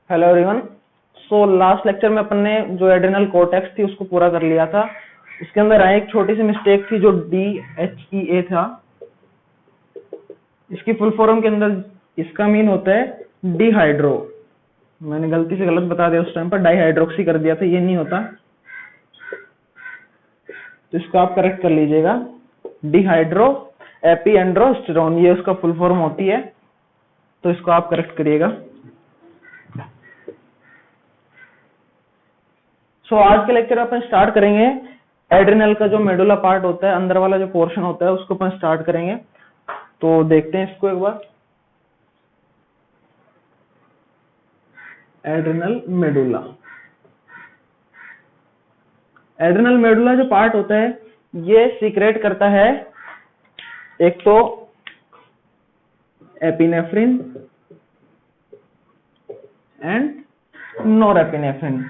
Hello everyone. So last lecture में अपन ने जो एड्रिनल कोर्टेक्स थी उसको पूरा कर लिया था। उसके अंदर एक छोटी सी मिस्टेक थी जो DHEA था। इसकी फुल फॉर्म के अंदर इसका मीन होता है डिहाइड्रो। मैंने गलती से गलत बता दिया उस टाइम पर, डाइहाइड्रोक्सी कर दिया था, ये नहीं होता। तो इसको आप करेक्ट कर लीजिएगा। डिहाइड्रो एपीएंड्रोस्टेरोन ये उसका फुल फॉर्म होती है, तो इसको आप करेक्ट करिएगा। सो आज के लेक्चर अपन स्टार्ट करेंगे एड्रिनल का जो मेडुला पार्ट होता है, अंदर वाला जो पोर्शन होता है उसको अपन स्टार्ट करेंगे। तो देखते हैं इसको एक बार। एड्रिनल मेडुला, एड्रिनल मेडुला जो पार्ट होता है ये सीक्रेट करता है एक तो एपिनेफ्रिन एंड नॉरएपिनेफ्रिन।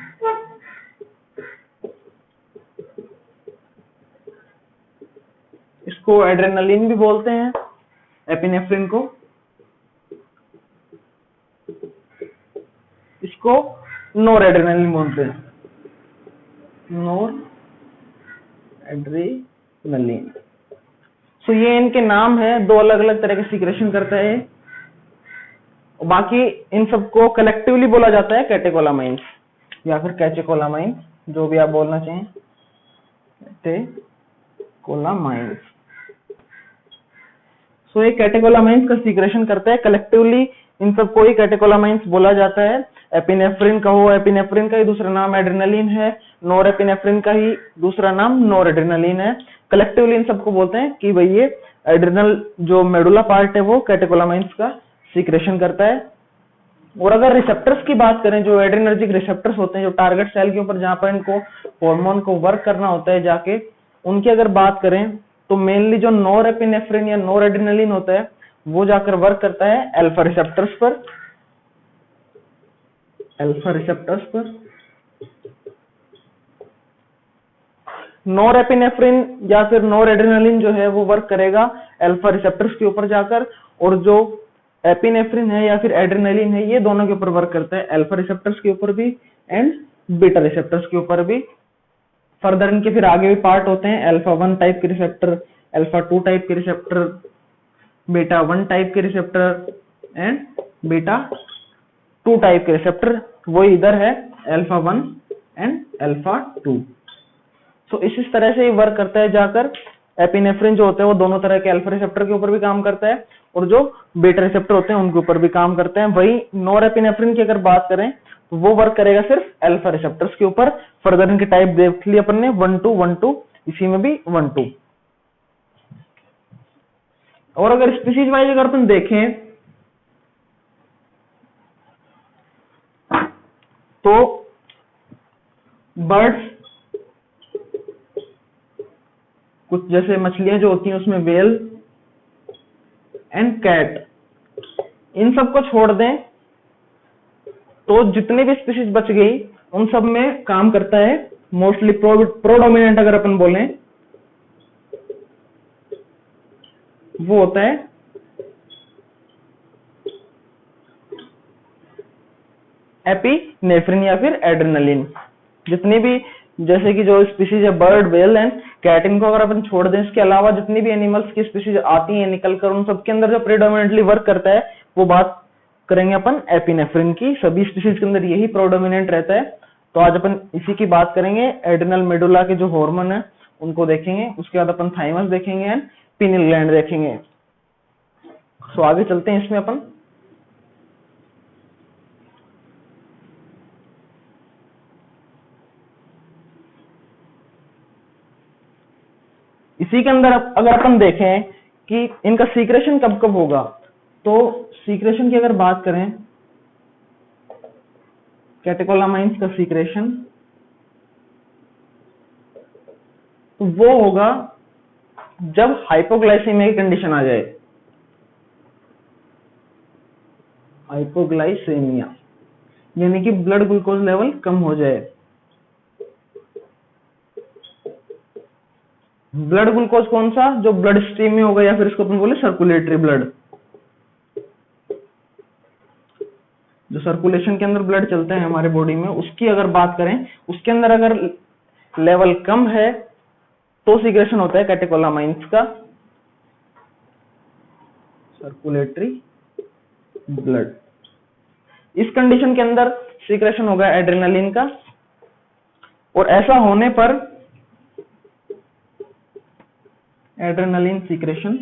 इसको एड्रेनलिन भी बोलते हैं, एपिनेफ्रिन को। इसको नोर एड्रेनलिन बोलते हैं, नोर एड्रेनलिन। सो ये इनके नाम है, दो अलग अलग तरह के सीक्रेशन करता है। बाकी इन सबको कलेक्टिवली बोला जाता है कैटेकोलामाइंस या फिर कैटेकोलामाइंस, जो भी आप बोलना चाहें, कैटेकोलामाइंस। सो ये कैटेकोलामाइंस का सीक्रेशन करता है कलेक्टिवली, इन सबको ही कैटेकोलामाइंस बोला जाता है। एपिनेफ्रिन का हो, एपिनेफ्रिन का ही दूसरा नाम एड्रेनलिन है, नॉरएपिनेफ्रिन का ही दूसरा नाम नॉरएड्रेनलिन है। कलेक्टिवली इन सबको बोलते हैं कि भाई ये एड्रिनल जो मेडुला पार्ट है वो कैटेकोलामाइंस का सीक्रेशन करता है। और अगर रिसेप्टर्स की बात करें, जो एड्रिनर्जिक रिसेप्टर्स होते हैं जो टारगेट सेल के ऊपर जहां पर इनको हार्मोन को वर्क करना होता है जाके, उनकी अगर बात करें तो मेनली जो नॉरएपिनेफ्रिन या नॉरएड्रेनलिन होता है वो जाकर वर्क करता है अल्फा रिसेप्टर्स पर, अल्फा रिसेप्टर्स पर। नॉरएपिनेफ्रिन या फिर नॉरएड्रेनलिन जो है वो वर्क करेगा अल्फा रिसेप्टर्स के ऊपर जाकर, और जो एपिनेफ्रिन है या फिर एड्रेनलिन है ये दोनों के ऊपर वर्क करता है, अल्फा रिसेप्टर्स के ऊपर भी एंड बीटा रिसेप्टर्स के ऊपर भी। फर्दर इनके फिर आगे भी पार्ट होते हैं, अल्फा 1 टाइप के रिसेप्टर, अल्फा 2 टाइप के रिसेप्टर, बीटा 1 टाइप के रिसेप्टर एंड बीटा 2 टाइप के रिसेप्टर। वो इधर है अल्फा 1 एंड अल्फा 2। सो इस तरह से ये वर्क करता है जाकर। एपिनेफ्रिन जो होता है वो दोनों तरह के अल्फा रिसेप्टर के ऊपर भी काम करता है और जो बीटा रिसेप्टर होते हैं उनके ऊपर भी काम करते हैं। वही नॉरएपिनेफ्रिन की अगर बात करें तो वो वर्क करेगा सिर्फ अल्फा रिसेप्टर्स के ऊपर। फर्दर इनके टाइप देख लिए अपन ने, 1-2-1-2, इसी में भी 1-2। और अगर स्पीशीज वाइज अगर अपन देखें तो बर्ड्स, कुछ जैसे मछलियां जो होती हैं उसमें वेल एंड कैट, इन सबको छोड़ दें तो जितने भी स्पीशीज बच गई उन सब में काम करता है मोस्टली प्रोडोमिनेंट अगर अपन बोलें वो होता है एपिनेफ्रिन या फिर एड्रेनलिन। जितनी भी जैसे कि जो स्पीशीज है बर्ड, वेल एंड कैट, इनको अगर अपन छोड़ दें, इसके अलावा जितनी भी एनिमल्स की स्पीशीज आती हैं निकलकर, उन सबके अंदर जो प्रेडोमिनेंटली वर्क करता है वो बात करेंगे अपन एपिनेफ्रिन की। सभी स्पीशीज के अंदर यही प्रेडोमिनेंट रहता है। तो आज अपन इसी की बात करेंगे। एड्रिनल मेडुला के जो हार्मोन है उनको देखेंगे, उसके बाद अपन थाइमस देखेंगे एंड पिनियल ग्लैंड देखेंगे। सो आगे चलते हैं इसमें अपन। इसी के अंदर अगर अपन देखें कि इनका सीक्रेशन कब कब होगा, तो सीक्रेशन की अगर बात करें, कैटेकोलामाइंस का सीक्रेशन तो वो होगा जब हाइपोग्लाइसीमिया की कंडीशन आ जाए। हाइपोग्लाइसीमिया यानी कि ब्लड ग्लूकोज लेवल कम हो जाए। ब्लड ग्लूकोज कौन सा, जो ब्लड स्ट्रीम में होगा या फिर इसको अपन बोले सर्कुलेटरी ब्लड। जो सर्कुलेशन के अंदर ब्लड चलता है हमारे बॉडी में, उसकी अगर बात करें, उसके अंदर अगर लेवल कम है तो सीक्रेशन होता है कैटेकोलामाइंस का, सर्कुलेटरी ब्लड। इस कंडीशन के अंदर सीक्रेशन होगा एड्रेनालिन का, और ऐसा होने पर एड्रेनालिन सीक्रेशन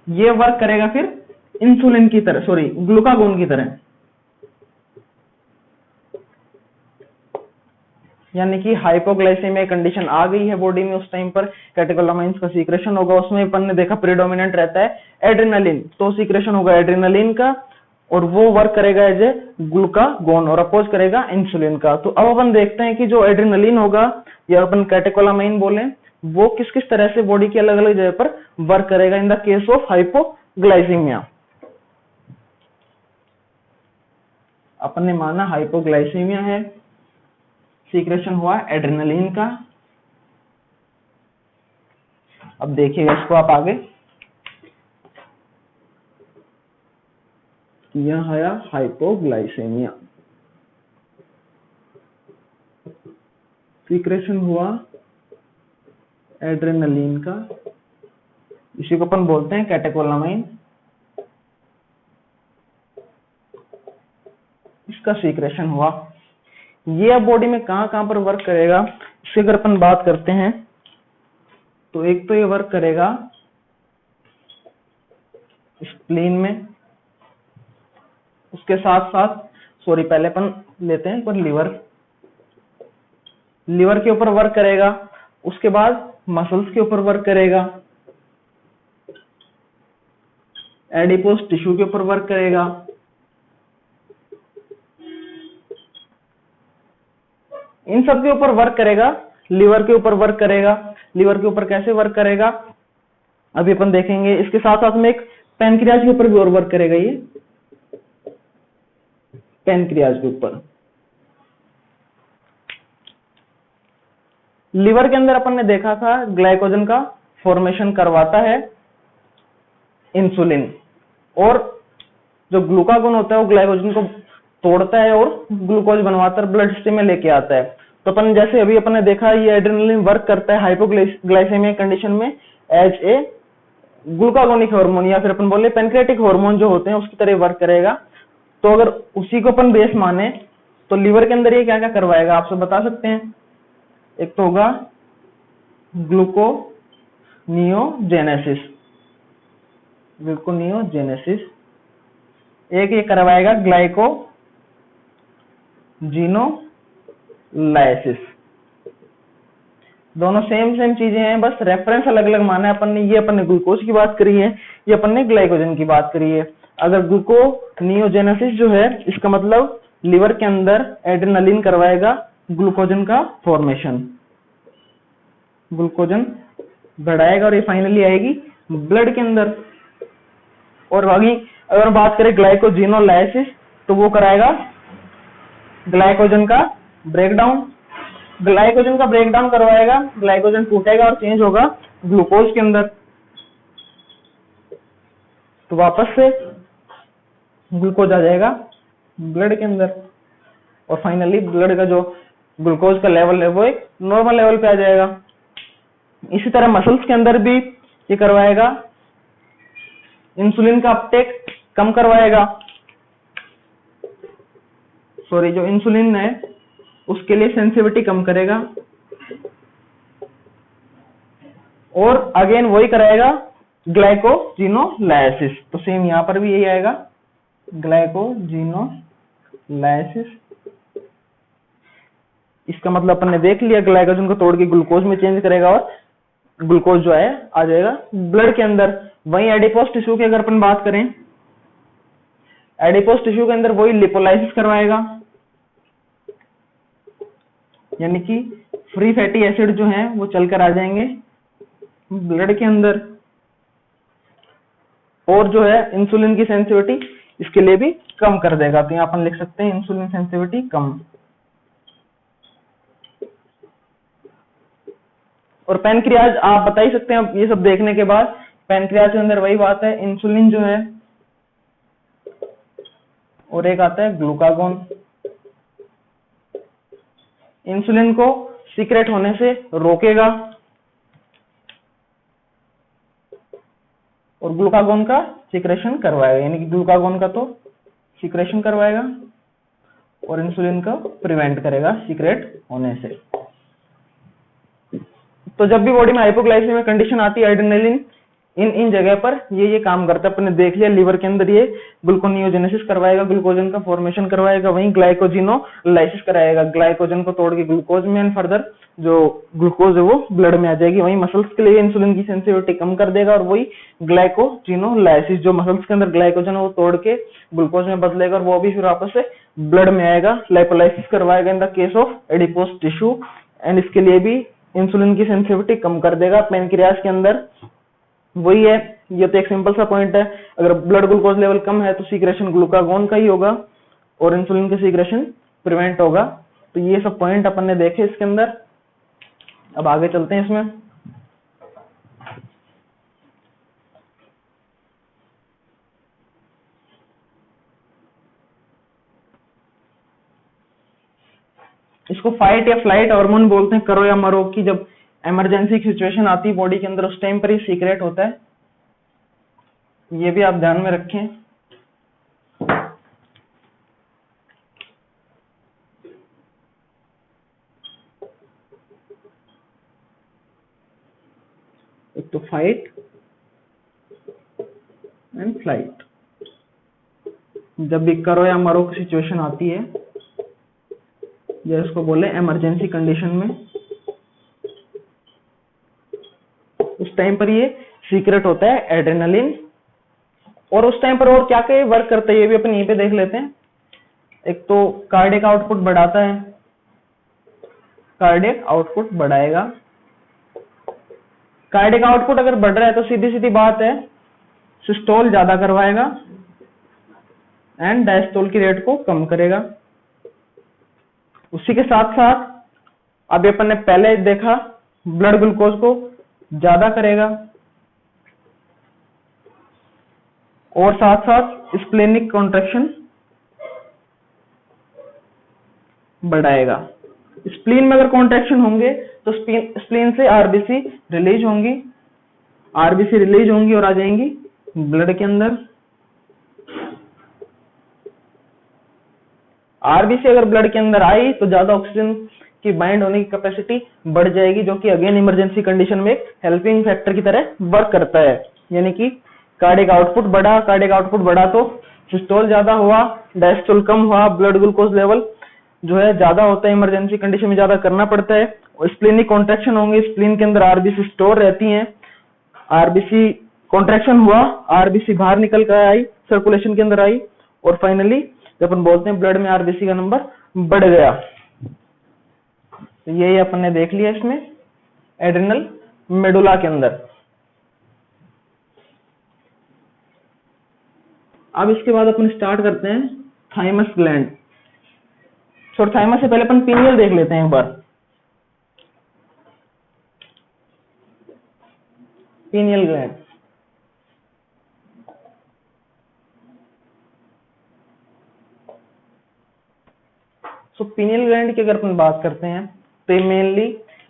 ये वर्क करेगा फिर इंसुलिन की तरह, सॉरी ग्लूकागोन की तरह, यानी कि हाइपोग्लाइसेमिया कंडीशन आ गई है बॉडी में, उस टाइम पर कैटेकोलामाइंस का सीक्रेशन होगा। उसमें अपन ने देखा प्रीडोमिनेंट रहता है एड्रेनालिन, तो सीक्रेशन होगा एड्रेनालिन का, और वो वर्क करेगा एज ए ग्लूकागोन और अपोज करेगा इंसुलिन का। तो अब अपन देखते हैं कि जो एड्रेनालिन होगा या अपन कैटेकोलामाइन बोले, वो किस किस तरह से बॉडी की अलग अलग जगह पर वर्क करेगा in the case of hypoglycaemia. अपन ने माना हाइपोग्लाइसेमिया है, सीक्रेशन हुआ एड्रेनालिन का। अब देखिएगा इसको आप आगे, यह है हाइपोग्लाइसेमिया, सीक्रेशन हुआ एड्रेनालिन का, इसी को अपन बोलते हैं कैटेकोलामाइन, इसका सीक्रेशन हुआ। ये अब बॉडी में कहां कहां पर वर्क करेगा, इससे अगर अपन बात करते हैं तो एक तो ये वर्क करेगा स्प्लीन में, उसके साथ साथ सॉरी पहले अपन लेते हैं पर लिवर के ऊपर वर्क करेगा, उसके बाद मसल्स के ऊपर वर्क करेगा, एडिपोज टिश्यू के ऊपर वर्क करेगा, इन सब के ऊपर वर्क करेगा, लिवर के ऊपर वर्क करेगा। लिवर के ऊपर कैसे वर्क करेगा अभी अपन देखेंगे। इसके साथ साथ में एक पैनक्रियाज के ऊपर भी और वर्क करेगा, ये पैनक्रियाज के ऊपर। लिवर के अंदर अपन ने देखा था ग्लाइकोजन का फॉर्मेशन करवाता है इंसुलिन, और जो ग्लूकागोन होता है वो ग्लाइकोजन को तोड़ता है और ग्लूकोज बनवाकर ब्लड स्ट्रीम में लेके आता है। तो अपन जैसे अभी अपन ने देखा ये एड्रेनालिन वर्क करता है हाइपोग्लाइसेमिया कंडीशन में एज ए ग्लूकागोनिक हार्मोन, या फिर अपन बोले पैनक्रियाटिक हार्मोन जो होते हैं उसकी तरह वर्क करेगा। तो अगर उसी को अपन बेस माने तो लिवर के अंदर ये क्या क्या करवाएगा आप सब बता सकते हैं। एक तो होगा ग्लूकोनियोजेनेसिस, एक ये करवाएगा ग्लाइकोजिनोलाइसिस। दोनों सेम चीजें हैं, बस रेफरेंस अलग अलग माना है अपन ने। ये अपन ने ग्लूकोज की बात करी है, ये अपन ने ग्लाइकोजन की बात करी है। अगर ग्लूकोनियोजेनेसिस जो है इसका मतलब लिवर के अंदर एड्रेनालिन करवाएगा ग्लूकोजन का फॉर्मेशन, ग्लूकोजन बढ़ाएगा और ये फाइनली आएगी ब्लड के अंदर। और बाकी अगर बात करें ग्लाइकोजिनोलाइसिस तो वो कराएगा ग्लाइकोजन का ब्रेकडाउन, करवाएगा, ग्लाइकोजन टूटेगा और चेंज होगा ग्लूकोज के अंदर, तो वापस से ग्लूकोज आ जाएगा ब्लड के अंदर, और फाइनली ब्लड का जो ग्लूकोज का लेवल है वो एक नॉर्मल लेवल पे आ जाएगा। इसी तरह मसल्स के अंदर भी ये करवाएगा, इंसुलिन का अपटेक कम करवाएगा, सॉरी जो इंसुलिन है उसके लिए सेंसिटिविटी कम करेगा, और अगेन वही कराएगा ग्लाइकोजिनोलाइसिस। तो सेम यहां पर भी यही आएगा ग्लाइकोजिनोलाइसिस। इसका मतलब अपन ने देख लिया ग्लाइकोजन को तोड़ के ग्लूकोज में चेंज करेगा और ग्लूकोज जो है आ जाएगा ब्लड के अंदर। वहीं एडिपोज टिश्यू की अगर अपन बात करें, एडिपोज टिश्यू के अंदर वही लिपोलाइसिस करवाएगा, यानी कि फ्री फैटी एसिड जो है वो चलकर आ जाएंगे ब्लड के अंदर, और जो है इंसुलिन की सेंसिटिविटी इसके लिए भी कम कर देगा। तो यहाँ अपन लिख सकते हैं इंसुलिन सेंसिटिविटी कम। और पैनक्रियाज आप बता ही सकते हैं ये सब देखने के बाद, पैनक्रियाज के अंदर वही बात है, इंसुलिन जो है और एक आता है ग्लूकागोन। इंसुलिन को सीक्रेट होने से रोकेगा और ग्लूकागोन का सीक्रेशन करवाएगा, यानी कि ग्लूकागोन का तो सीक्रेशन करवाएगा और इंसुलिन को प्रिवेंट करेगा सीक्रेट होने से। तो जब भी बॉडी में हाइपोग्लाइसेमिया कंडीशन आती है, एड्रेनालिन इन जगह पर ये काम करता है। अपने देख लिया लीवर के अंदर ये ग्लूकोनियोजेनेसिस करवाएगा, ग्लूकोजन का फॉर्मेशन करवाएगा, वहीं ग्लाइकोजिनोलाइसिस कराएगा, ग्लाइकोजन को तोड़ के ग्लूकोज में, एंड फर्दर जो ग्लूकोज है वो ब्लड में आ जाएगी। वहीं मसल्स के लिए इंसुलिन की सेंसिटिविटी कम कर देगा और वही ग्लाइकोजिनोलाइसिस जो मसल्स के अंदर ग्लाइकोजन है वो तोड़ के ग्लूकोज में बदलेगा और वो भी फिर वापस से ब्लड में आएगा, लाइपोलाइसिस करवाएगा इन the case of adipose tissue, and इसके लिए भी इंसुलिन की सेंसिटिविटी कम कर देगा। पेनक्रियास के अंदर वही है, ये तो एक सिंपल सा पॉइंट है। अगर ब्लड ग्लूकोज लेवल कम है तो सीक्रेशन ग्लूकागोन का ही होगा और इंसुलिन के सीक्रेशन प्रिवेंट होगा। तो ये सब पॉइंट अपन ने देखे इसके अंदर। अब आगे चलते हैं इसमें। इसको फाइट या फ्लाइट हार्मोन बोलते हैं, करो या मरो की जब इमरजेंसी की सिचुएशन आती है बॉडी के अंदर उस टाइम पर ही सीक्रेट होता है। ये भी आप ध्यान में रखें। एक तो फाइट एंड फ्लाइट, जब भी करो या मरो की सिचुएशन आती है या इसको बोले इमरजेंसी कंडीशन में, उस टाइम पर ये सीक्रेट होता है एड्रेनालिन। और उस टाइम पर और क्या क्या वर्क करता है ये भी अपन यहीं पे देख लेते हैं। एक तो कार्डियक आउटपुट बढ़ाता है, कार्डियक आउटपुट बढ़ाएगा। कार्डियक आउटपुट अगर बढ़ रहा है तो सीधी सीधी बात है सिस्टोल ज्यादा करवाएगा एंड डायस्टोल की रेट को कम करेगा। उसी के साथ साथ अभी अपन ने पहले देखा ब्लड ग्लूकोज को ज्यादा करेगा और साथ साथ स्प्लेनिक कॉन्ट्रैक्शन बढ़ाएगा। स्प्लीन में अगर कॉन्ट्रैक्शन होंगे तो स्प्लीन से आरबीसी रिलीज होंगी, आरबीसी रिलीज होंगी और आ जाएंगी ब्लड के अंदर। आरबीसी अगर ब्लड के अंदर आई तो ज्यादा ऑक्सीजन की बाइंड होने की कैपेसिटी बढ़ जाएगी, जो कि अगेन इमरजेंसी कंडीशन में एक हेल्पिंग फैक्टर की तरह वर्क करता है। यानी कि कार्डियक आउटपुट बढ़ा, कार्डियक आउटपुट बढ़ा तो सिस्टोल ज्यादा हुआ, डायस्टोल कम हुआ, ब्लड ग्लूकोज लेवल जो है ज्यादा होता है, इमरजेंसी कंडीशन में ज्यादा करना पड़ता है। और स्प्लीनिक कॉन्ट्रैक्शन होंगे, स्प्लीन के अंदर आरबीसी स्टोर रहती हैं, आरबीसी कॉन्ट्रैक्शन हुआ, आरबीसी बाहर निकल कर आई, सर्कुलेशन के अंदर आई और फाइनली जब अपन बोलते हैं ब्लड में आरबीसी का नंबर बढ़ गया। तो यही अपन ने देख लिया इसमें एड्रिनल मेडुला के अंदर। अब इसके बाद अपन स्टार्ट करते हैं थाइमस ग्लैंड। और थाइमस से पहले अपन पीनियल देख लेते हैं एक बार। पीनियल ग्लैंड, सो पीनियल ग्लैंड की अगर अपन बात करते हैं तो ये मेनली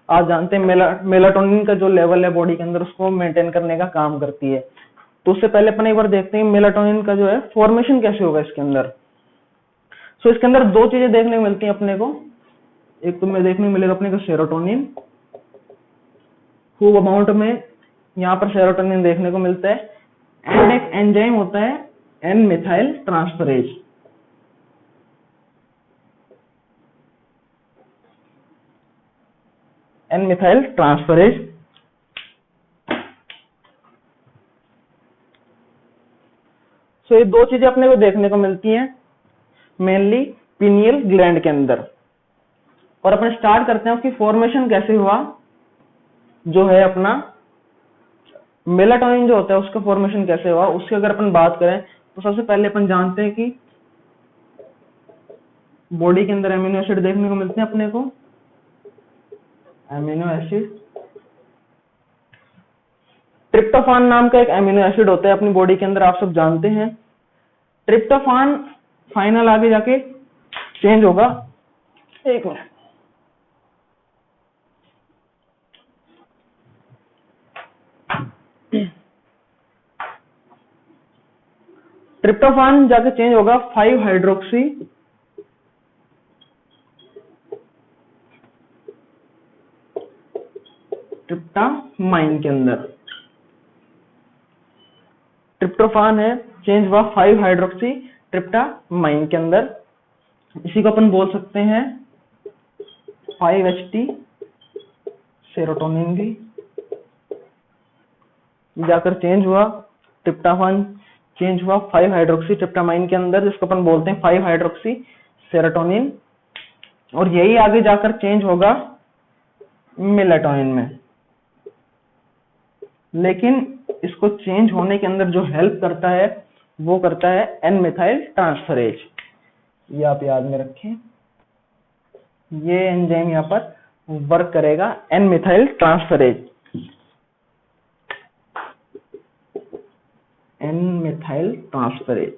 आप जानते हैं मेलाटोनिन का जो लेवल है बॉडी के अंदर उसको मेंटेन करने का काम करती है। तो उससे पहले अपन एक बार देखते हैं मेलाटोनिन का जो है फॉर्मेशन कैसे होगा इसके अंदर। सो इसके अंदर दो चीजें देखने को मिलती हैं अपने को। एक तो में देखने को मिलेगा अपने को सेरोटोनिन, खूब अमाउंट में यहाँ पर सेरोटोनिन देखने को मिलता है, एंड एक एंजाइम होता है N methyl transferase. N methyl transferase so ये दो चीजें अपने को देखने को मिलती हैं मेनली पीनियल ग्लैंड के अंदर। और अपन स्टार्ट करते हैं उसकी फॉर्मेशन कैसे हुआ। जो है अपना मेलाटोनिन जो होता है उसका फॉर्मेशन कैसे हुआ, उसकी अगर अपन बात करें तो सबसे पहले अपन जानते हैं कि बॉडी के अंदर एमिनो एसिड देखने को मिलते हैं अपने को। एमिनो एसिड, ट्रिप्टोफान नाम का एक एमिनो एसिड होता है अपनी बॉडी के अंदर, आप सब जानते हैं। ट्रिप्टोफान फाइनल आगे जाके चेंज होगा। एक मिनट, ट्रिप्टोफान जाके चेंज होगा 5 हाइड्रोक्सी ट्रिप्टामाइन के अंदर। ट्रिप्टोफान है, चेंज हुआ 5 हाइड्रोक्सी ट्रिप्टामाइन के अंदर। इसी को अपन बोल सकते हैं 5-HT सेरोटोनिन भी जाकर चेंज हुआ। ट्रिप्टोफान चेंज हुआ 5 हाइड्रोक्सी ट्रिप्टामाइन के अंदर, जिसको अपन बोलते हैं 5 हाइड्रोक्सी सेरोटोनिन, और यही आगे जाकर चेंज होगा मेलाटोनिन में। लेकिन इसको चेंज होने के अंदर जो हेल्प करता है वो करता है एन मिथाइल ट्रांसफरेज। ये आप याद में रखें, ये एंजाइम यहाँ पर वर्क करेगा N methyl transferase. N methyl transferase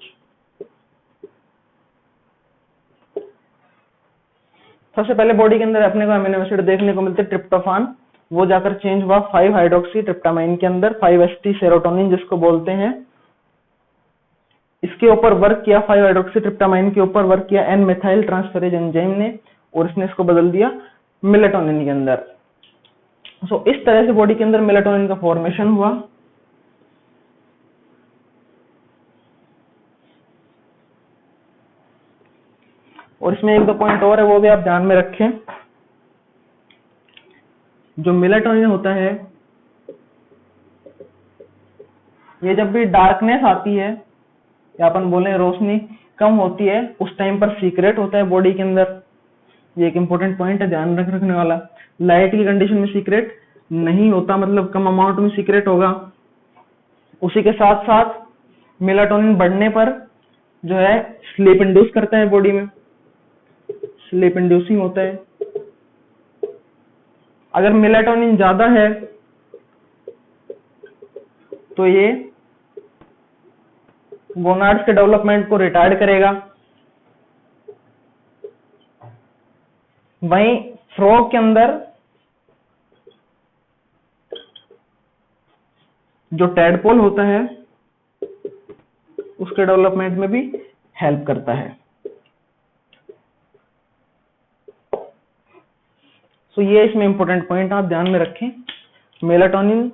सबसे पहले बॉडी के अंदर अपने को अमीनो एसिड देखने को मिलते ट्रिप्टोफान, वो जाकर चेंज हुआ 5 हाइड्रोक्सी ट्रिप्टामाइन के अंदर, 5-HT सेरोटोनिन जिसको बोलते हैं। इसके ऊपर वर्क किया 5 हाइड्रोक्सी ट्रिप्टामाइन के ऊपर वर्क किया एन मिथाइल ट्रांसफरेज एंजाइम ने, और इसने इसको बदल दिया मेलाटोनिन के अंदर। सो इस तरह से बॉडी के अंदर मेलाटोनिन का फॉर्मेशन हुआ। और इसमें एक दो पॉइंट और है, वो भी आप ध्यान में रखें। जो मेलाटोनिन होता है, ये जब भी डार्कनेस आती है या अपन बोले रोशनी कम होती है, उस टाइम पर सीक्रेट होता है बॉडी के अंदर। ये एक इंपॉर्टेंट पॉइंट है, ध्यान रखने वाला। लाइट की कंडीशन में सीक्रेट नहीं होता, मतलब कम अमाउंट में सीक्रेट होगा। उसी के साथ साथ मेलाटोनिन बढ़ने पर जो है स्लीप इंड्यूस करता है बॉडी में, स्लीप इंड्यूसिंग होता है। अगर मेलाटोनिन ज्यादा है तो ये गोनाड्स के डेवलपमेंट को रिटार्ड करेगा। वहीं फ्रॉग के अंदर जो टैडपोल होता है उसके डेवलपमेंट में भी हेल्प करता है। सो ये इसमें इंपॉर्टेंट पॉइंट आप ध्यान में रखें। मेलाटोनिन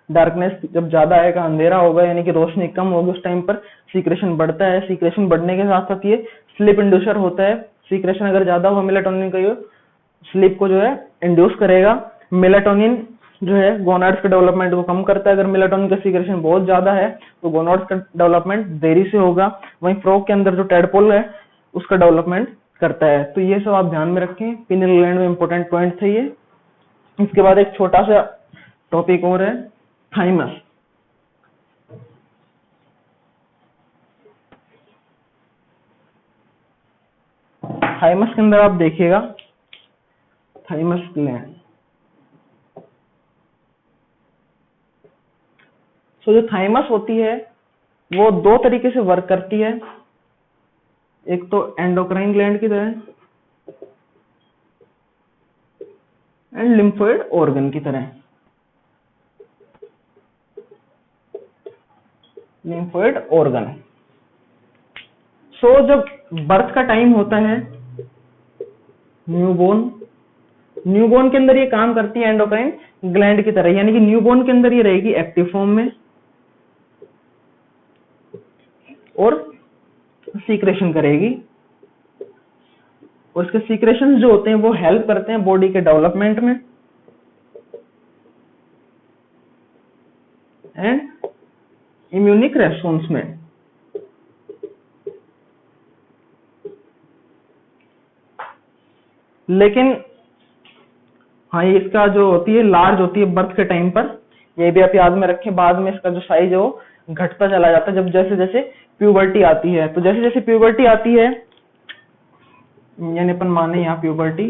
डार्कनेस जब ज्यादा आएगा, अंधेरा होगा यानी कि रोशनी कम होगी, उस टाइम पर सीक्रेशन बढ़ता है। सीक्रेशन बढ़ने के साथ साथ ये स्लीप इंड्यूसर होता है। सीक्रेशन अगर ज्यादा हुआ मेलाटोनिन का, ये स्लीप को जो है इंड्यूस करेगा। मेलाटोनिन जो है गोनाड्स के डेवलपमेंट को कम करता है। अगर मेलाटोनिन का सीक्रेशन बहुत ज्यादा है तो गोनाड्स का डेवलपमेंट देरी से होगा। वहीं फ्रॉग के अंदर जो टैडपोल है उसका डेवलपमेंट करता है। तो ये सब आप ध्यान में रखें, पिनियल ग्लैंड में इंपॉर्टेंट पॉइंट थे ये। इसके बाद एक छोटा सा टॉपिक और है, थाइमस। थाइमस के अंदर आप देखिएगा, थाइमस ग्लैंड। तो जो थाइमस होती है वो दो तरीके से वर्क करती है। एक तो एंडोक्राइन ग्लैंड की तरह एंड लिम्फोइड ऑर्गन की तरह। Lymphoid organ. सो जब बर्थ का टाइम होता है, न्यूबॉर्न के अंदर ये काम करती है एंडोक्राइन ग्लैंड की तरह, यानी कि न्यूबॉर्न के अंदर ये रहेगी एक्टिव फॉर्म में और सीक्रेशन करेगी। और इसके सीक्रेशन जो होते हैं वो हेल्प करते हैं बॉडी के डेवलपमेंट में एंड इम्यूनिक रेस्पॉन्स में। लेकिन हाँ, ये इसका जो होती है लार्ज होती है बर्थ के टाइम पर, ये भी आप याद में रखें। बाद में इसका जो साइज है वो घटता चला जाता है जब जैसे जैसे प्यूबर्टी आती है। तो जैसे जैसे प्यूबर्टी आती है, यानी अपन माने यहाँ प्यूबर्टी,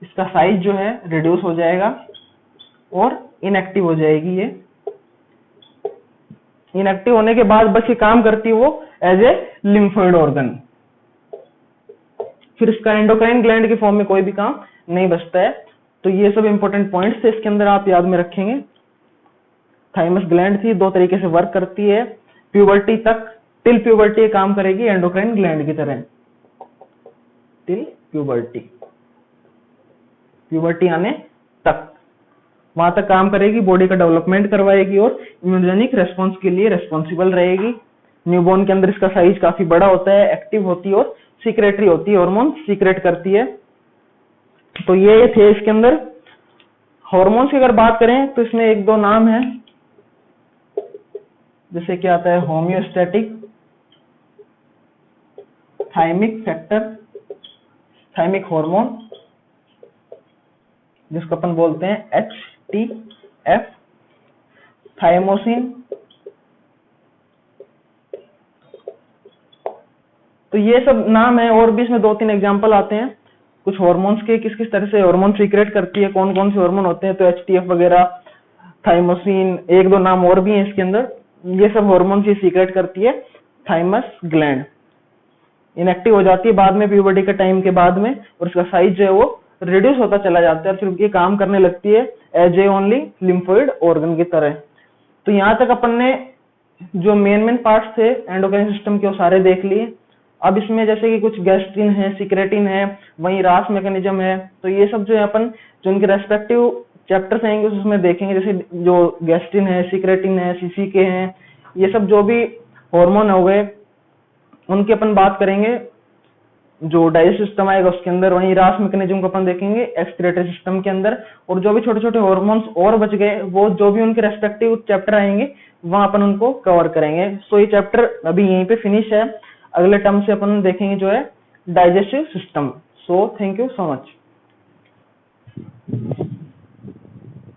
इसका साइज जो है रिड्यूस हो जाएगा और इनएक्टिव हो जाएगी ये। इनएक्टिव होने के बाद बस ये काम करती है वो एज ए लिम्फोइड ऑर्गन, फिर इसका एंडोक्राइन ग्लैंड के फॉर्म में कोई भी काम नहीं बचता है। तो ये सब इंपॉर्टेंट पॉइंट्स थे, इसके अंदर आप याद में रखेंगे। थाइमस ग्लैंड थी, दो तरीके से वर्क करती है, प्यूबर्टी तक, टिल प्यूबर्टी काम करेगी एंडोक्राइन ग्लैंड की तरह, टिल प्यूबर्टी, प्यूबर्टी आने तक वहां तक काम करेगी, बॉडी का डेवलपमेंट करवाएगी और इम्यूनोजेनिक रेस्पॉन्स के लिए रेस्पॉन्सिबल रहेगी। न्यूबॉर्न के अंदर इसका साइज काफी बड़ा होता है, एक्टिव होती है और सीक्रेटरी होती है, हार्मोन सीक्रेट करती है। तो ये थे इसके अंदर हार्मोन्स की। अगर बात करें तो इसमें एक दो नाम है, जैसे क्या आता है homeostatic, thymic factor, thymic hormone जिसको अपन बोलते हैं HTF, थाइमोसिन। तो ये सब नाम है, और भी इसमें दो तीन एग्जांपल आते हैं कुछ हार्मोन्स के, किस किस तरह से हार्मोन सीक्रेट करती है, कौन कौन से हार्मोन होते हैं। तो HTF वगैरह, थाइमोसिन, एक दो नाम और भी हैं इसके अंदर। ये सब हार्मोन ही सीक्रेट करती है थाइमस ग्लैंड। इनएक्टिव हो जाती है बाद में प्यूबर्टी के टाइम के बाद में, और इसका साइज जो है वो रिड्यूस होता चला जाता है, और फिर ये काम करने लगती है as a only lymphoid organ की तरह। तो यहाँ तक अपन ने जो मेन पार्ट्स थे एंडोक्राइन सिस्टम के वो सारे देख लिए। अब इसमें जैसे कि कुछ गैस्ट्रिन है, सिक्रेटिन है, वहीं रास मैकेनिज्म है, तो ये सब जो है अपन जो इनके रेस्पेक्टिव चैप्टर्स आएंगे उसमें देखेंगे। जैसे जो गैस्ट्रिन है, सिक्रेटिन है, सीसीके हैं, ये सब जो भी हार्मोन हो गए उनकी अपन बात करेंगे। जो डाइजेस्टिव सिस्टम आएगा उसके अंदर, वहीं रास मैकेनिज्म को अपन देखेंगे एक्सक्रीटरी सिस्टम के अंदर। और जो भी छोटे छोटे हार्मोन्स और बच गए वो जो भी उनके रेस्पेक्टिव चैप्टर आएंगे वहां अपन उनको कवर करेंगे। सो ये चैप्टर अभी यहीं पे फिनिश है। अगले टर्म से अपन देखेंगे जो है digestive system. So thank you so much.